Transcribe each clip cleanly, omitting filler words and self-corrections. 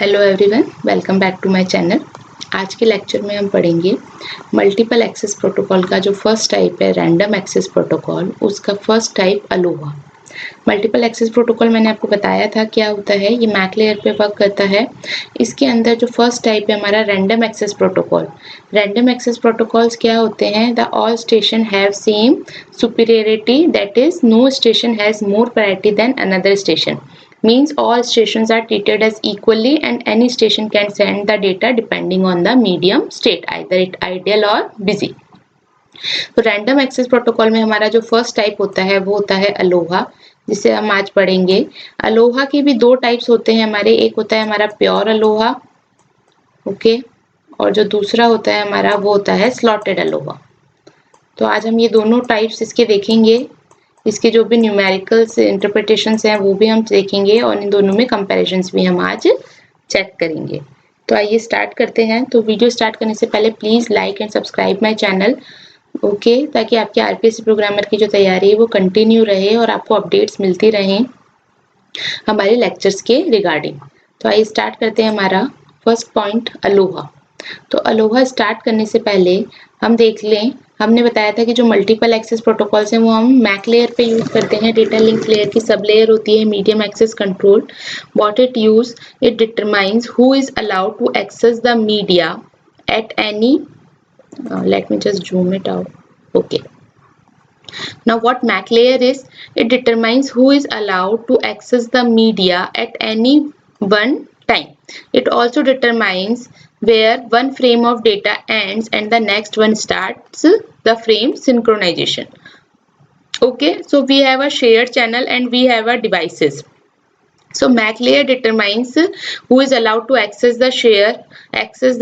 Hello everyone, welcome back to my channel. आज के lecture में हम पढ़ेंगे मल्टीपल एक्सेस प्रोटोकॉल का जो फर्स्ट टाइप है रैंडम एक्सेस प्रोटोकॉल, उसका first type ALOHA. Multiple access protocol मैंने आपको बताया था क्या होता है। ये मैक लेयर पे वर्क करता है। इसके अंदर जो फर्स्ट टाइप है हमारा random access protocol. Random access protocols क्या होते हैं? The all station have same superiority, that is no station has more priority than another station. Means all stations are treated as equally and any station can send the data depending on the medium state, either it ideal or busy. तो random access protocol में हमारा जो first type होता है वो होता है Aloha, जिसे हम आज पढ़ेंगे। अलोहा के भी दो टाइप्स होते हैं हमारे। एक होता है हमारा प्योर अलोहा, ओके, और जो दूसरा होता है हमारा वो होता है स्लॉटेड अलोहा। तो आज हम ये दोनों टाइप्स इसके देखेंगे। इसके जो भी न्यूमेरिकल्स इंटरप्रिटेशंस हैं वो भी हम देखेंगे और इन दोनों में कंपैरिजंस भी हम आज चेक करेंगे। तो आइए स्टार्ट करते हैं। तो वीडियो स्टार्ट करने से पहले please like and subscribe my channel, okay, ताकि आपके आरपीएससी प्रोग्रामर की जो तैयारी है वो कंटिन्यू रहे और आपको अपडेट्स मिलती रहें हमारे लेक्चर्स के रिगार्डिंग। तो आइए स्टार्ट करते हैं हमारा फर्स्ट पॉइंट अलोहा। तो अलोहा स्टार्ट करने से पहले हम देख लें, हमने बताया था कि जो मल्टीपल एक्सेस प्रोटोकॉल्स हैं वो हम मैक लेयर पे यूज करते हैं। डेटा लिंक लेयर की सब लेयर होती है medium access control. What it use, it determines who is allowed to access the media at any, let me just zoom it out, okay. Now what MAC layer is, it determines who is allowed to access the media at any one time. It also determines where one frame of data ends and the next one starts, the frame synchronization. Okay, so we have a shared channel and we have a devices. So MAC layer determines who is allowed to access the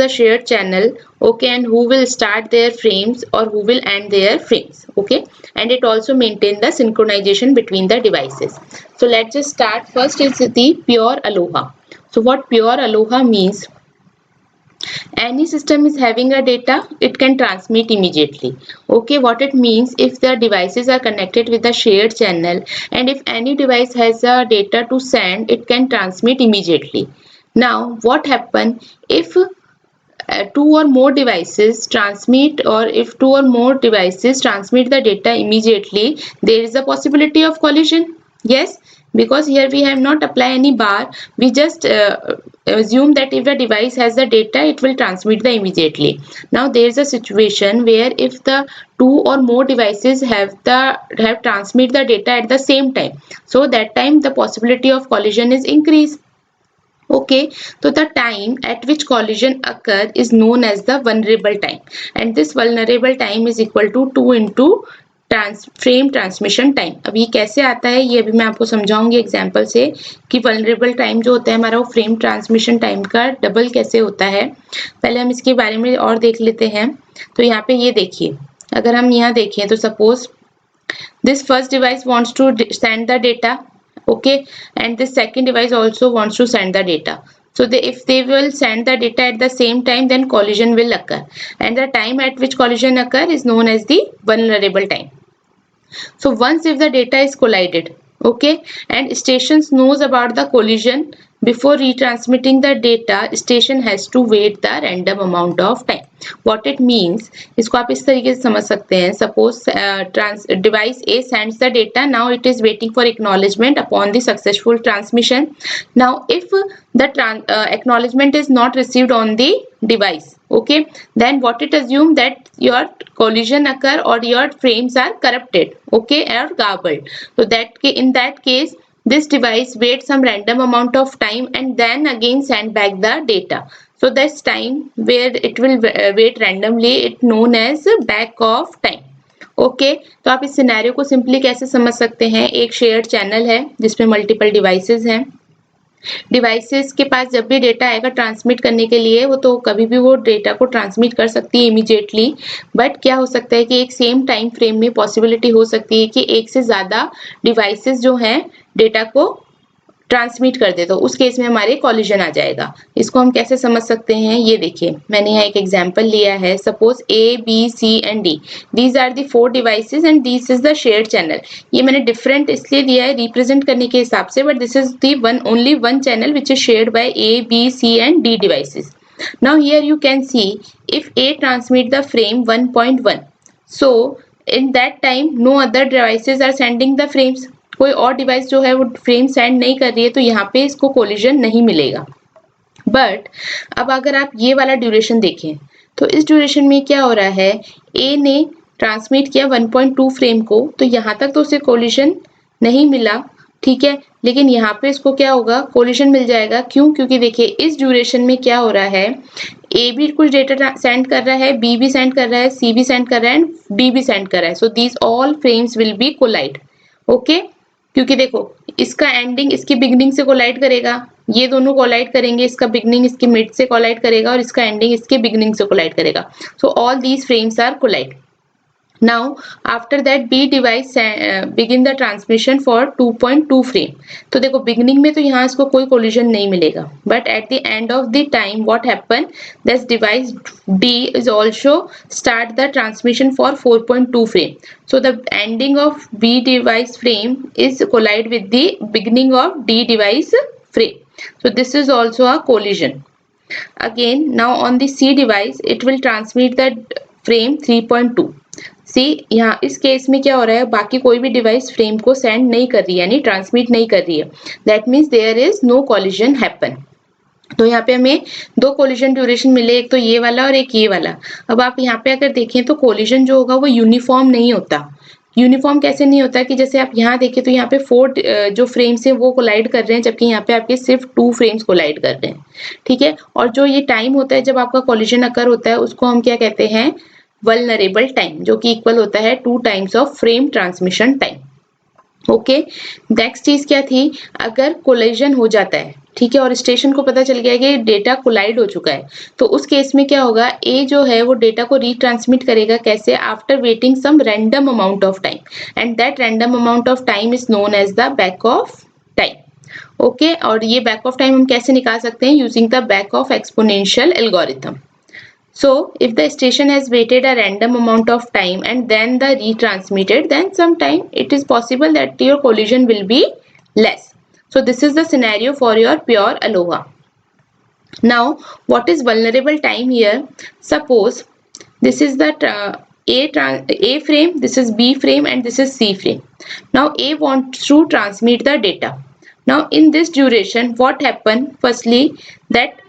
shared channel, okay, and who will start their frames or who will end their frames, okay, and it also maintains the synchronization between the devices. So let's just start. First is the pure Aloha. So what pure Aloha means, any system is having a data, it can transmit immediately. Okay, what it means, if the devices are connected with the shared channel and if any device has a data to send, it can transmit immediately. Now what happen if two or more devices transmit, or if two or more devices transmit the data immediately, there is a possibility of collision. Yes, because here we have not applied any bar, we just assume that if the device has the data, it will transmit the immediately. Now there is a situation where if the two or more devices have transmit the data at the same time, so that time the possibility of collision is increased. Okay, so the time at which collision occur is known as the vulnerable time, and this vulnerable time is equal to 2 into frame transmission time. अब ये कैसे आता है ये अभी मैं आपको समझाऊंगी example से कि वल्नरेबल टाइम जो होता है हमारा वो फ्रेम ट्रांसमिशन टाइम का डबल कैसे होता है। पहले हम इसके बारे में और देख लेते हैं। तो यहाँ पे ये देखिए, अगर हम यहाँ देखें तो suppose this first device wants to send the data, okay, and this second device also wants to send the data. So if they will send the data at the same time, then collision will occur, and the time at which collision occur is known as the vulnerable time. So once if the data is collided, okay, and stations knows about the collision, before retransmitting the data, station has to wait the random amount of time. What it means, इसको आप इस तरीके से समझ सकते हैं। Suppose device A sends the data, now it is waiting for acknowledgement upon the successful transmission. Now if the acknowledgement is not received on the device, okay, then what it assume that your collision occur or your frames are corrupted, okay, or garbled. So that in that case this device waits some random amount of time and then again send back the data. So this time where it will wait randomly, it known as back of time. Okay, तो आप इस scenario को simply कैसे समझ सकते हैं। एक shared channel है जिसमें मल्टीपल डिवाइसेस हैं। डिवाइसेस के पास जब भी डेटा आएगा ट्रांसमिट करने के लिए, वो तो कभी भी वो डेटा को ट्रांसमिट कर सकती है इमीडिएटली, बट क्या हो सकता है कि एक सेम टाइम फ्रेम में पॉसिबिलिटी हो सकती है कि एक से ज़्यादा डिवाइसेस जो हैं डेटा को ट्रांसमिट कर दे तो उस केस में हमारे कॉलिजन आ जाएगा। इसको हम कैसे समझ सकते हैं, ये देखिए मैंने यहाँ एक एग्जांपल लिया है। Suppose A B C and D, these are the 4 devices and this is the shared channel. ये मैंने डिफरेंट इसलिए दिया है रिप्रेजेंट करने के हिसाब से, but this is the one only one channel which is shared by A B C and D devices. Now here you can see if A transmit the frame 1.1, so in that time no other devices are sending the frames. कोई और device जो है वो frame send नहीं कर रही है, तो यहाँ पे इसको कोलिजन नहीं मिलेगा। बट अब अगर आप ये वाला ड्यूरेशन देखें तो इस ड्यूरेशन में क्या हो रहा है, ए ने ट्रांसमिट किया 1.2 फ्रेम को, तो यहाँ तक तो उसे कोलिजन नहीं मिला, ठीक है, लेकिन यहाँ पे इसको क्या होगा, कोलिजन मिल जाएगा। क्यों? क्योंकि देखिए इस ड्यूरेशन में क्या हो रहा है, ए भी कुछ डेटा सेंड कर रहा है, बी भी सेंड कर रहा है, सी भी सेंड कर रहा है एंड डी भी सेंड कर रहा है। So these all frames will be collide. Okay, क्योंकि देखो इसका एंडिंग इसकी बिगनिंग से कोलाइड करेगा, ये दोनों कोलाइड करेंगे, इसका बिगनिंग इसके मिड से कोलाइड करेगा और इसका एंडिंग इसके बिगनिंग से कोलाइड करेगा। So all these frames are collide. Now after that B device begin the transmission for 2.2 frame. तो देखो beginning में तो यहाँ इसको कोई collision नहीं मिलेगा, but at the end of the time what happen, this device D is also start the transmission for 4.2 frame. So the ending of B device frame is collide with the beginning of D device frame. So this is also a collision. Again now on the C device it will transmit the frame 3.2. सी यहाँ इस case में क्या हो रहा है, बाकी कोई भी डिवाइस फ्रेम को सेंड नहीं कर रही है, यानी ट्रांसमिट नहीं कर रही है। That means there is no collision happen. तो यहाँ पे हमें दो कोलिजन ड्यूरेशन मिले, एक तो ये वाला और एक ये वाला। अब आप यहाँ पे अगर देखें तो कोलिजन जो होगा वो यूनिफॉर्म नहीं होता। यूनिफॉर्म कैसे नहीं होता कि जैसे आप यहाँ देखें तो यहाँ पे 4 जो फ्रेम्स हैं वो कोलाइड कर रहे हैं, जबकि यहाँ पे आपके सिर्फ 2 फ्रेम्स कोलाइड कर रहे हैं, ठीक है। और जो ये टाइम होता है जब आपका कोलिजन अकर होता है उसको हम क्या कहते हैं, वल्नरेबल टाइम, जो कि इक्वल होता है 2 times of frame transmission time. Okay, next चीज क्या थी, अगर कोलिजन हो जाता है, ठीक है, और स्टेशन को पता चल गया कि डेटा कोलाइड हो चुका है, तो उस केस में क्या होगा, ए जो है वो डेटा को रीट्रांसमिट करेगा कैसे, after waiting some random amount of time, and that random amount of time is known as the back off time. Okay, और ये बैक ऑफ टाइम हम कैसे निकाल सकते हैं, using the back of exponential algorithm. So if the station has waited a random amount of time and then the retransmitted, then sometime it is possible that your collision will be less. So this is the scenario for your pure aloha. Now what is vulnerable time here? Suppose this is the A frame, this is B frame and this is C frame. Now A wants to transmit the data. Now in this duration what happened, firstly that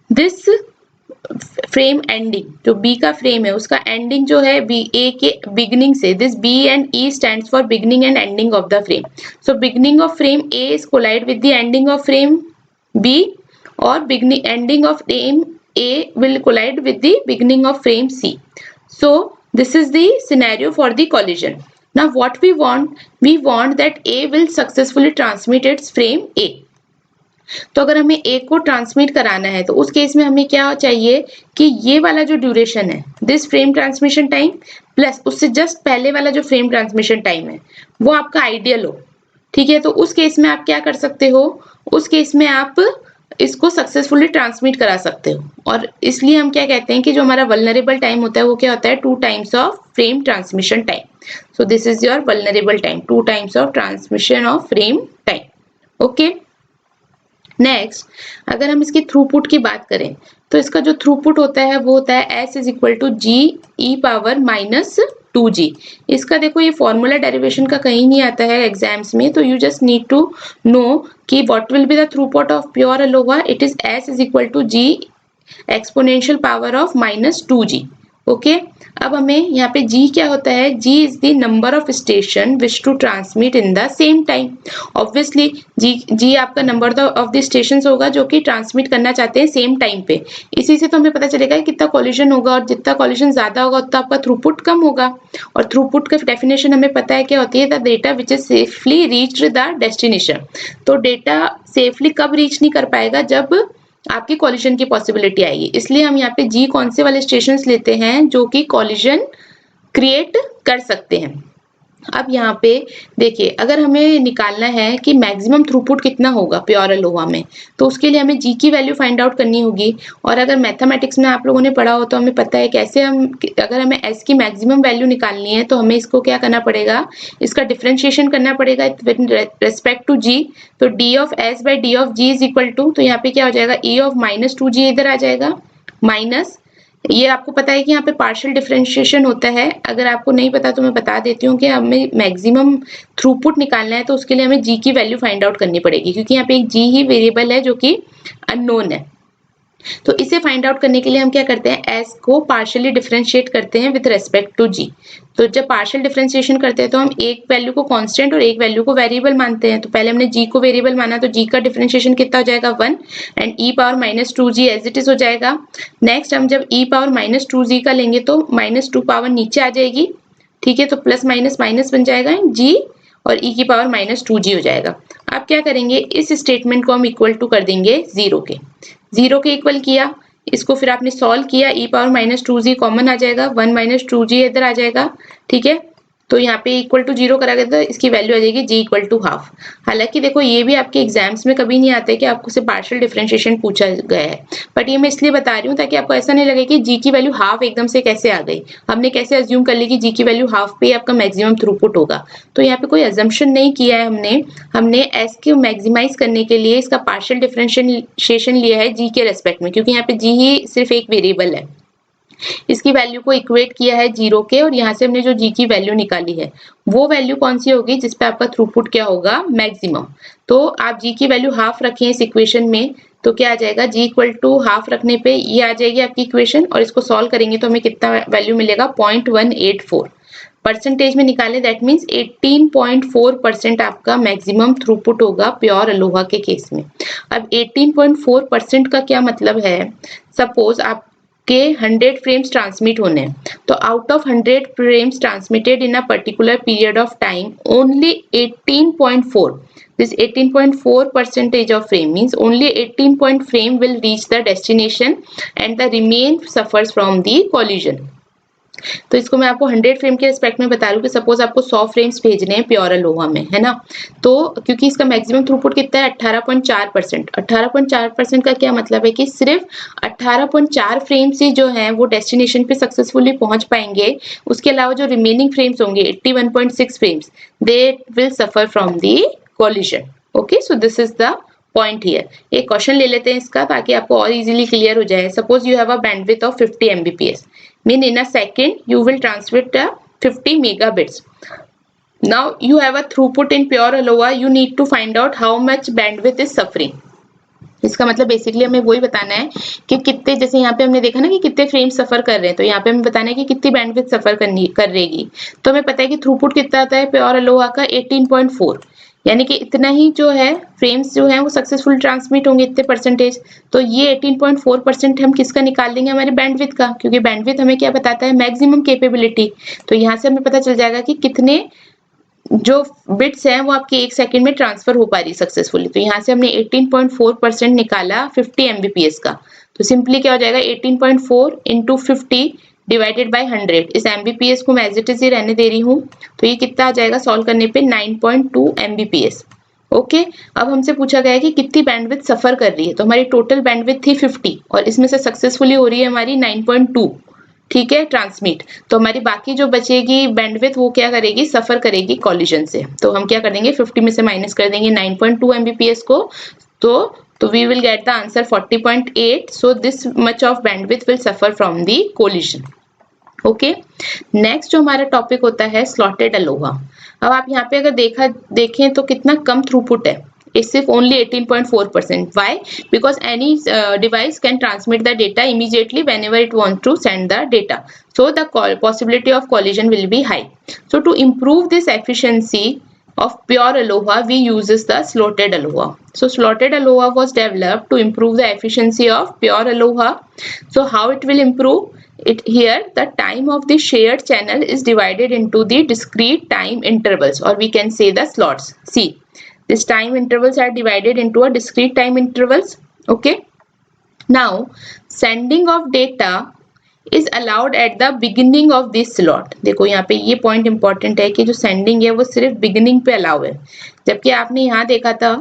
this frame ending, जो B का frame है उसका ending जो है B ए के beginning से, this b and e stands for beginning and ending of the frame. So beginning of frame a is collide with the ending of frame b, और beginning ending of frame a will collide with the beginning of frame c. So this is the scenario for the collision. Now what we want that a will successfully transmit its frame a. तो अगर हमें ए को transmit कराना है तो उस case में हमें क्या चाहिए कि ये वाला जो ड्यूरेशन है, this frame transmission time plus उससे जस्ट पहले वाला जो फ्रेम ट्रांसमिशन टाइम है वो आपका आइडियल हो, ठीक है। तो उस केस में आप क्या कर सकते हो, उस केस में आप इसको सक्सेसफुली ट्रांसमिट करा सकते हो, और इसलिए हम क्या कहते हैं कि जो हमारा वल्नरेबल टाइम होता है वो क्या होता है, 2 times of frame transmission time. So this is your vulnerable time, 2 times of transmission of frame time. Okay, next अगर हम इसकी थ्रूपुट की बात करें तो इसका जो थ्रूपुट होता है वो होता है S is equal to G E power minus 2g। इसका देखो ये फॉर्मूला डेरिवेशन का कहीं नहीं आता है एग्जाम्स में, तो you just need to know कि what will be the throughput of pure ALOHA, it is S is equal to g exponential power of minus 2g। Okay, अब हमें यहाँ पे G क्या होता है, G is the number of station which to transmit in the same time. Obviously G आपका number of the station होगा जो कि ट्रांसमिट करना चाहते हैं सेम टाइम पे। इसी से तो हमें पता चलेगा कितना कोलिजन होगा, और जितना कोलिजन ज्यादा होगा उतना आपका थ्रूपुट कम होगा। और थ्रूपुट का डेफिनेशन हमें पता है क्या होती है, the data which is safely reached the destination. तो डेटा सेफली कब रीच नहीं कर पाएगा, जब आपकी कोलिजन की पॉसिबिलिटी आएगी। इसलिए हम यहाँ पे G कौन से वाले स्टेशन लेते हैं जो कि कोलिजन क्रिएट कर सकते हैं। अब यहाँ पे देखिए, अगर हमें निकालना है कि मैक्सिमम थ्रूपुट कितना होगा प्योर अलोहा में, तो उसके लिए हमें जी की वैल्यू फाइंड आउट करनी होगी। और अगर मैथमेटिक्स में आप लोगों ने पढ़ा हो तो हमें पता है कैसे हम, अगर हमें एस की मैक्सिमम वैल्यू निकालनी है तो हमें इसको क्या करना पड़ेगा, इसका डिफ्रेंशिएशन करना पड़ेगा विद रेस्पेक्ट टू जी। तो D of S by D of G is equal to, तो यहाँ पे क्या हो जाएगा, ई ऑफ -2g इधर आ जाएगा, माइनस, ये आपको पता है कि यहाँ पे पार्शियल डिफरेंशिएशन होता है। अगर आपको नहीं पता तो मैं बता देती हूँ कि हमें मैक्सिमम थ्रूपुट निकालना है तो उसके लिए हमें जी की वैल्यू फाइंड आउट करनी पड़ेगी, क्योंकि यहाँ पे एक जी ही वेरिएबल है जो कि अननोन है। तो इसे फाइंड आउट करने के लिए हम क्या करते हैं, एस को पार्शियली डिफरेंशिएट करते हैं विद रेस्पेक्ट टू जी। तो जब पार्शियल डिफरेंशिएशन करते हैं तो हम एक वैल्यू को कांस्टेंट और एक वैल्यू को वेरिएबल मानते हैं। तो पहले हमने जी को वेरिएबल माना, तो जी का डिफरेंशिएशन कितना हो जाएगा 1, and E power -2g as it is हो जाएगा। नेक्स्ट हम जब ई पावर -2g का लेंगे तो -2 पावर नीचे आ जाएगी, ठीक है, तो प्लस माइनस माइनस बन जाएगा, जी और ई की पावर -2g हो जाएगा। अब क्या करेंगे, इस स्टेटमेंट को हम इक्वल टू कर देंगे जीरो के इक्वल किया, इसको फिर आपने सॉल्व किया, ई पावर -2g कॉमन आ जाएगा, 1 -2g इधर आ जाएगा, ठीक है। तो यहाँ पे इक्वल टू जीरो करा गया तो इसकी वैल्यू आ जाएगी जी इक्वल टू हाफ। हालांकि देखो ये भी आपके एग्जाम्स में कभी नहीं आता है कि आपको से पार्शियल डिफरेंशिएशन पूछा गया है, बट ये मैं इसलिए बता रही हूँ ताकि आपको ऐसा नहीं लगे कि जी की वैल्यू हाफ एकदम से कैसे आ गई, हमने कैसे अज्यूम कर ली कि जी की वैल्यू हाफ पे आपका मैक्सिमम थ्रूपुट होगा। तो यहाँ पे कोई अजम्पशन नहीं किया है हमने एस को मैक्सिमाइज करने के लिए इसका पार्शियल डिफरेंशिएशन लिया है जी के रेस्पेक्ट में, क्योंकि यहाँ पे जी ही सिर्फ एक वेरिएबल है। इसकी वैल्यू को इक्वेट किया है जीरो के, और यहाँ से हमने जो जी की वैल्यू निकाली है वो वैल्यू कौन सी होगी जिसपे आपका थ्रूपुट क्या होगा, मैक्सिमम। तो आप जी की वैल्यू हाफ रखें इस इक्वेशन में, तो क्या आ जाएगा, जी इक्वल टू हाफ रखने पे ये आ जाएगी आपकी इक्वेशन, और इसको सॉल्व करेंगे तो हमें कितना वैल्यू मिलेगा, 0.184 परसेंटेज में निकाले, दैट मीन्स 18.4% आपका मैक्सिमम थ्रूपुट होगा प्योर अलोहा के केस में। अब 18.4% का क्या मतलब है, सपोज आप के 100 फ्रेम्स ट्रांसमिट होने हैं, तो out of 100 frames transmitted in a particular period of time only 18.4, this 18.4 percentage of frame means only 18 point frame will reach the destination and the remain suffers from the collision। तो इसको मैं आपको 100 frame के respect में बता रही हूँ कि सपोज आपको 100 फ्रेम्स भेजने हैं प्योर अलोहा में, है ना, तो क्योंकि इसका मैक्सिमम थ्रूपुट कितना है 18.4%। 18.4% का क्या मतलब है कि सिर्फ 18.4 फ्रेम्स ही जो है वो डेस्टिनेशन पे सक्सेसफुली पहुंच पाएंगे, उसके अलावा जो रिमेनिंग फ्रेम्स होंगे 81.6 frames they will suffer from the collision. Okay, so this is the point here. एक क्वेश्चन ले लेते हैं इसका ताकि आपको और इजीली क्लियर हो जाए। Suppose you have a bandwidth of 50 Mbps, mean in a second you will transmit 50 megabits. Now you have a throughput in pure ALOA, you need to find out how much bandwidth is suffering। इसका मतलब basically हमें वही बताना है कि कितने, जैसे यहाँ पे हमने देखा ना कि कितने फ्रेम सफर कर रहे हैं, तो यहाँ पे हमें बताना है कि कितनी बैंडविड्थ सफर कर रहेगी। तो हमें पता है कि थ्रूपुट कितना आता है प्योर अलोहा का 18.4, यानी कि इतना ही जो है फ्रेम्स जो है वो सक्सेसफुल ट्रांसमिट होंगे इतने परसेंटेज। तो ये 18.4% हम किसका निकाल देंगे, हमारे बैंडविड्थ का, क्योंकि बैंडविड्थ हमें क्या बताता है, मैक्सिमम कैपेबिलिटी। तो यहाँ से हमें पता चल जाएगा कि कितने जो बिट्स हैं वो आपके एक सेकंड में ट्रांसफर हो पा रही सक्सेसफुली। तो यहाँ से हमने 18.4% निकाला 50 Mbps का, तो सिंपली क्या हो जाएगा 18.4 इंटू 50 डिवाइडेड बाय 100। इस Mbps को मैं एज इट इज ही रहने दे रही हूँ, तो ये कितना आ जाएगा सॉल्व करने पे 9.2 Mbps। ओके, अब हमसे पूछा गया है कि कितनी बैंडविड्थ सफर कर रही है, तो हमारी टोटल बैंडविड्थ थी 50 और इसमें से सक्सेसफुली हो रही है हमारी 9.2, ठीक है, ट्रांसमिट। तो हमारी बाकी जो बचेगी बैंडविड्थ वो क्या करेगी, सफर करेगी कॉलिजन से। तो हम क्या कर देंगे 50 में से माइनस कर देंगे 9.2 Mbps को, तो we will get the answer 40.8, so this much of bandwidth will suffer from the collision। Okay, next जो हमारा टॉपिक होता है स्लॉटेड अलोहा। अब आप यहाँ पे अगर देखें तो कितना कम थ्रूपुट है, it's सिर्फ only 18.4%. Why? Because any device can transmit the data immediately whenever it wants to send the data. So the possibility of collision will be high. So to improve this efficiency of pure Aloha, we uses the slotted Aloha. So slotted Aloha was developed to improve the efficiency of pure Aloha. So how it will improve? Here the time of the shared channel is divided into the discrete time intervals, or we can say the slots. See, these time intervals are divided into a discrete time intervals. Okay, now sending of data is allowed at the beginning of this slot. देखो यहाँ पे ये point important है कि जो sending है वो सिर्फ बिगिनिंग पे अलाउ है, जबकि आपने यहाँ देखा था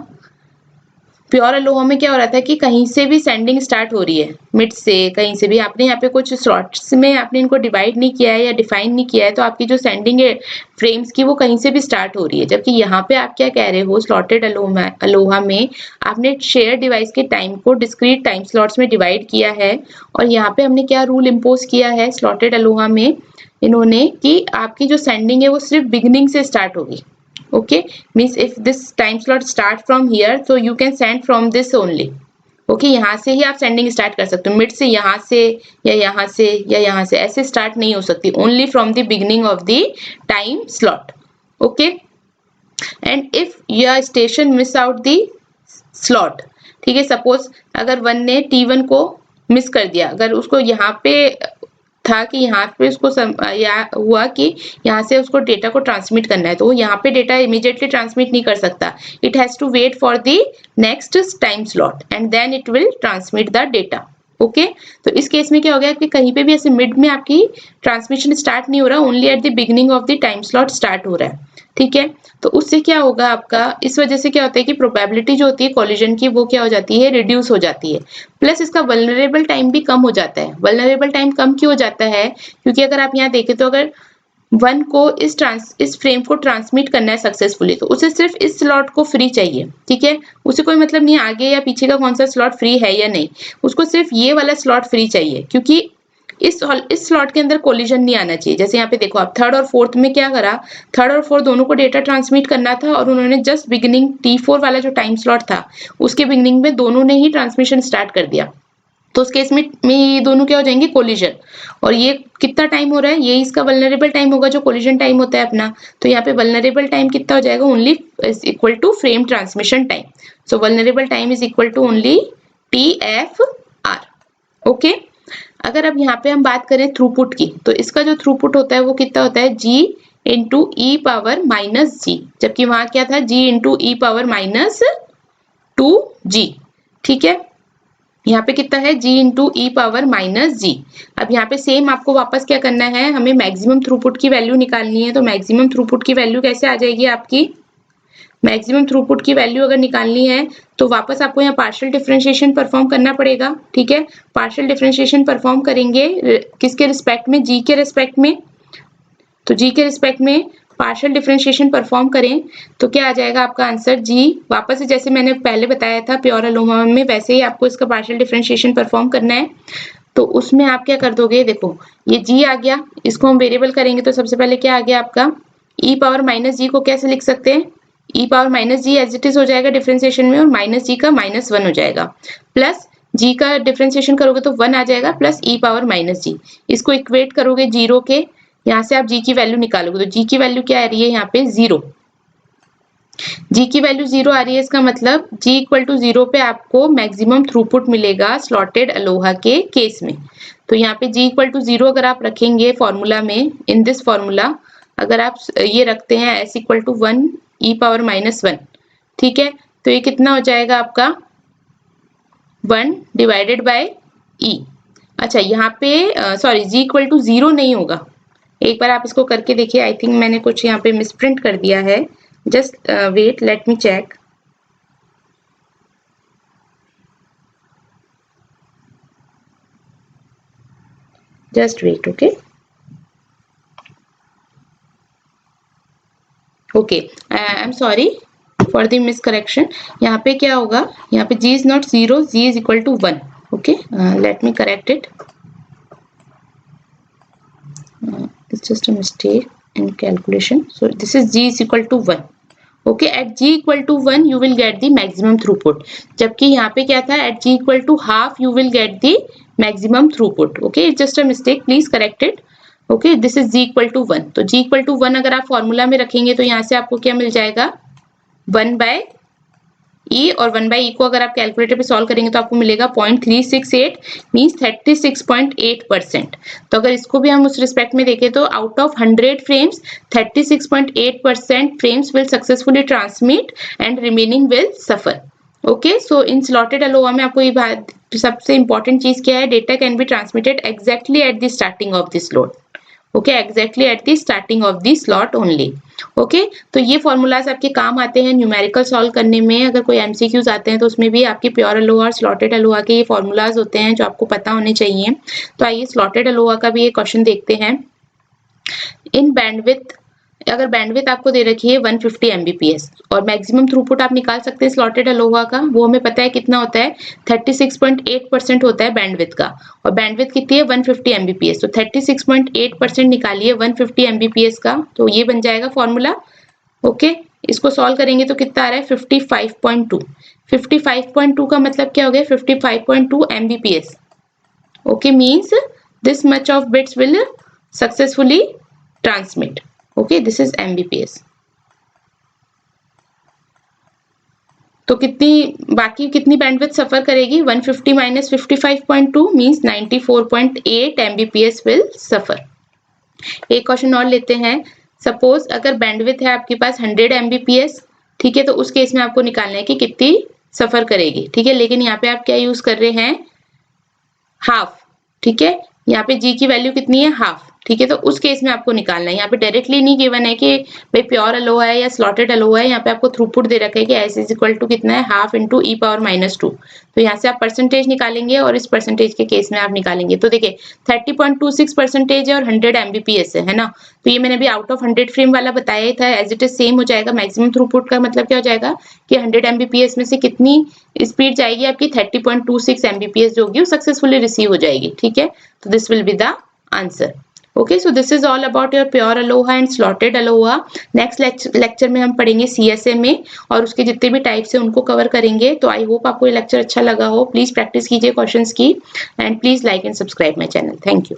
प्योर अलोहा में क्या हो रहा था कि कहीं से भी सेंडिंग स्टार्ट हो रही है, मिड से कहीं से भी। आपने यहाँ पे कुछ स्लॉट्स में आपने इनको डिवाइड नहीं किया है या डिफाइन नहीं किया है, तो आपकी जो सेंडिंग है फ्रेम्स की वो कहीं से भी स्टार्ट हो रही है। जबकि यहाँ पे आप क्या कह रहे हो, स्लॉटेड अलोहा में आपने शेयर डिवाइस के टाइम को डिस्क्रीट टाइम स्लॉट्स में डिवाइड किया है। और यहाँ पे हमने क्या रूल इम्पोज किया है स्लॉटेड अलोहा में इन्होंने, कि आपकी जो सेंडिंग है वो सिर्फ बिगिनिंग से स्टार्ट होगी। Okay, means if this time slot start from here so you can send from this only. Okay, यहाँ से ही आप सेंडिंग स्टार्ट कर सकते हो, मिड से यहाँ से या यहाँ से या यहाँ से ऐसे स्टार्ट नहीं हो सकती, only from the beginning of the time slot. Okay, and if your station miss out the slot, ठीक है, सपोज अगर वन ने T1 को मिस कर दिया, अगर उसको यहाँ पे था कि यहाँ पे उसको या हुआ कि यहाँ से उसको डेटा को ट्रांसमिट करना है, तो वो यहाँ पे डेटा इमीडिएटली ट्रांसमिट नहीं कर सकता, it has to wait for the next time slot and then it will transmit the data. Okay, तो इस केस में क्या हो गया कि कहीं पे भी ऐसे मिड में आपकी ट्रांसमिशन स्टार्ट नहीं हो रहा, only at the beginning of the time slot start हो रहा है। ठीक है, तो उससे क्या होगा आपका, इस वजह से क्या होता है कि प्रोबेबिलिटी जो होती है कोलिजन की वो क्या हो जाती है, रिड्यूस हो जाती है। प्लस इसका वल्नरेबल टाइम भी कम हो जाता है। वल्नरेबल टाइम कम क्यों हो जाता है, क्योंकि अगर आप यहाँ देखें तो अगर वन को इस फ्रेम को ट्रांसमिट करना है सक्सेसफुली, तो उसे सिर्फ इस स्लॉट को फ्री चाहिए। ठीक है, उसे कोई मतलब नहीं आगे या पीछे का कौन सा स्लॉट फ्री है या नहीं, उसको सिर्फ ये वाला स्लॉट फ्री चाहिए, क्योंकि इस स्लॉट के अंदर कोलिजन नहीं आना चाहिए। जैसे यहाँ पे देखो आप थर्ड और फोर्थ में क्या करा, थर्ड और फोर्थ दोनों को डेटा ट्रांसमिट करना था और उन्होंने जस्ट बिगिनिंग T4 वाला जो टाइम स्लॉट था उसके बिगिनिंग में दोनों ने ही ट्रांसमिशन स्टार्ट कर दिया, तो उस केस में ये दोनों क्या हो जाएंगे, कोलिजन। और ये कितना टाइम हो रहा है, ये इसका वल्नरेबल टाइम होगा जो कोलिजन टाइम होता है अपना। तो यहाँ पे वल्नरेबल टाइम कितना हो जाएगा, only is equal to frame transmission time. So vulnerable time is equal to only TFR। Okay, अगर अब यहाँ पे हम बात करें थ्रूपुट की, तो इसका जो थ्रूपुट होता है वो कितना होता है, G इंटू ई पावर माइनस जी, जबकि वहां क्या था, G इंटू ई पावर माइनस 2G। ठीक है, यहाँ पे कितना है, G इंटू ई पावर माइनस जी। अब यहाँ पे सेम आपको वापस क्या करना है, हमें मैक्सिमम थ्रूपुट की वैल्यू निकालनी है। तो मैक्सिमम थ्रूपुट की वैल्यू कैसे आ जाएगी आपकी, मैक्सिमम थ्रूपुट की वैल्यू अगर निकालनी है तो वापस आपको यहाँ पार्शियल डिफरेंशिएशन परफॉर्म करना पड़ेगा। ठीक है, पार्शियल डिफरेंशिएशन परफॉर्म करेंगे किसके रिस्पेक्ट में, G के रिस्पेक्ट में। तो G के रिस्पेक्ट में पार्शियल डिफरेंशिएशन परफॉर्म करें तो क्या आ जाएगा आपका आंसर, G वापस से जैसे मैंने पहले बताया था प्योर अलोहा में, वैसे ही आपको इसका पार्शियल डिफरेंशिएशन परफॉर्म करना है। तो उसमें आप क्या कर दोगे, देखो ये G आ गया, इसको हम वेरिएबल करेंगे तो सबसे पहले क्या आ गया आपका, e पावर माइनस जी को कैसे लिख सकते हैं, e power minus G as it is हो जाएगा डिफरेंशिएशन में, और माइनस जी का -1 हो जाएगा, प्लस g का डिफरेंशिएशन करोगे तो 1 आ जाएगा, प्लस e पावर माइनस जी। इसको इक्वेट करोगे 0 के, यहाँ से आप g की वैल्यू निकालोगे तो g की वैल्यू क्या आ रही है यहाँ पे 0, g की वैल्यू 0 आ रही है। इसका मतलब g इक्वल टू 0 पे आपको मैक्सिमम थ्रूपुट मिलेगा स्लॉटेड अलोहा के केस में। तो यहाँ पे g इक्वल टू 0 अगर आप रखेंगे फॉर्मूला में, इन दिस फॉर्मूला अगर आप ये रखते हैं s equal to 1 e power -1, ठीक है, तो ये कितना हो जाएगा आपका 1 डिवाइडेड बाय e। अच्छा यहाँ पे सॉरी g इक्वल टू 0 नहीं होगा, एक बार आप इसको करके देखिए, आई थिंक मैंने कुछ यहाँ पे मिसप्रिंट कर दिया है, just wait, let me check। just wait, okay। okay, I'm sorry for the miscorrection। यहाँ पे क्या होगा, यहाँ पे g is not 0, g is equal to 1। okay, let me correct it। it's just a mistake in calculation, so this is g is equal to 1। Okay, at g equal to 1 you will get the maximum throughput, जबकि यहाँ पे क्या था, at g equal to half you will get the maximum throughput. Okay, it's just a mistake, please correct it. Okay, this is g equal to 1। तो g equal to 1 अगर आप formula में रखेंगे तो यहाँ से आपको क्या मिल जाएगा, 1 बाय ई, और 1 बाई ई को अगर आप कैलकुलेटर पे सॉल्व करेंगे तो आपको मिलेगा 0.368 मीन्स 36.8%। तो अगर इसको भी हम उस रिस्पेक्ट में देखें तो out of 100 frames 36.8% frames will successfully transmit and remaining will suffer. Okay, so in slotted Aloha में आपको ये बात सबसे इंपॉर्टेंट चीज क्या है, data can be transmitted exactly at the starting of the slot. Okay, exactly at the starting of the slot only. Okay, तो ये फॉर्मूलाज आपके काम आते हैं न्यूमेरिकल सॉल्व करने में। अगर कोई एमसीक्यूज आते हैं तो उसमें भी आपके प्योर अलोहा और स्लॉटेड अलोहा के ये फॉर्मूलाज होते हैं जो आपको पता होने चाहिए। तो आइए स्लॉटेड अलोहा का भी ये क्वेश्चन देखते हैं। इन बैंडविड्थ, अगर बैंडविड्थ आपको दे रखी है 150 Mbps और मैक्सिमम थ्रूपुट आप निकाल सकते हैं स्लॉटेड अलोहा का, वो हमें पता है कितना होता है, 36.8% होता है बैंडविड्थ का, और बैंडविड्थ कितनी है 150 Mbps, तो 36.8% निकालिए 150 Mbps का, तो ये बन जाएगा फॉर्मूला। ओके, इसको सॉल्व करेंगे तो कितना आ रहा है 55.2। 55.2 का मतलब क्या हो गया, 55.2 Mbps। Okay, means this much of bits will successfully transmit. Okay, this is Mbps। तो बाकी कितनी बैंडविड्थ सफर करेगी, 150 minus 55.2 means 94.8 Mbps will suffer. एक क्वेश्चन और लेते हैं। सपोज अगर बैंडविड्थ है आपके पास 100 Mbps, ठीक है, तो उस केस में आपको निकालना है कि कितनी सफर करेगी। ठीक है, लेकिन यहाँ पे आप क्या यूज कर रहे हैं, हाफ। ठीक है, यहाँ पे जी की वैल्यू कितनी है, हाफ। ठीक है, तो उस केस में आपको निकालना है। यहाँ पे डायरेक्टली नहीं गिवन है कि भाई प्योर अलोहा है या स्लॉटेड अलोहा है, यहाँ पे आपको थ्रूपुट दे रखा है कि एस इज इक्वल टू कितना है, हाफ इंटू ई पावर -2। तो यहाँ से आप परसेंटेज निकालेंगे और इस परसेंटेज के केस में आप निकालेंगे। तो देखिए 30.26% है और 100 Mbps है ना, तो ये मैंने अभी आउट ऑफ 100 फ्रेम वाला बताया ही था, एज इट इज सेम हो जाएगा। मैक्सिमम थ्रूपुट का मतलब क्या हो जाएगा कि 100 Mbps में से कितनी स्पीड जाएगी आपकी, 30.26 Mbps जो होगी वो सक्सेसफुली रिसीव हो जाएगी। ठीक है, तो this will be the answer. Okay, so this is all about your pure Aloha and slotted Aloha. Next lecture में हम पढ़ेंगे CSA में और उसके जितने भी टाइप्स हैं उनको कवर करेंगे। तो आई होप आपको ये लेक्चर अच्छा लगा हो। प्लीज प्रैक्टिस कीजिए क्वेश्चंस की and please like and subscribe my channel. Thank you.